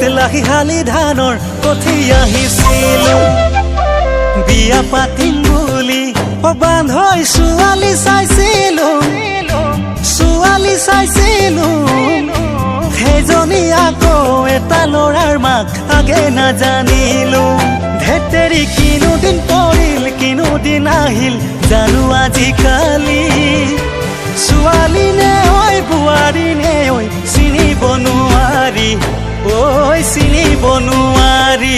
তেলাহী শালি ধানৰ কঠীয়া সিঁচিলো বিয়া পাতিম বুলি বান্ধৈ ছোৱালী চাইছিলো সেইজনী আকৌ এটা ল'ৰাৰ মাক আগে নাজানিলো ধেতেৰি কিনো দিন পৰিল কিনো দিন আহিল জানো আজিকালি ছোৱালী নে ঐ বোৱাৰী নে ঐ চিনিব নোৱাৰি ঐ চিনিব নোৱাৰি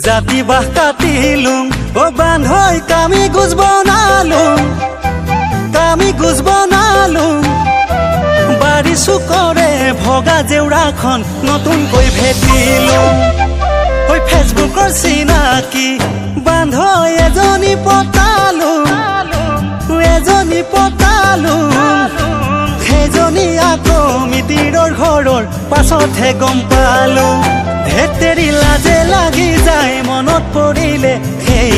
জাতি বাহ কাটিলুং বান্ধৈ কামি গুজ বনালুং বাৰী চুকৰে ভগা জেউৰাখন নতুনকৈ ভেটিলো ফেচবুকৰ চিনাকি বান্ধৈ এজনী পতালো সেইজনী আকৌ মিতিৰৰ ঘৰৰ পাছতহে গম পালো ধেতেৰি লাজে লাগি যায় মনত পৰিলে সেই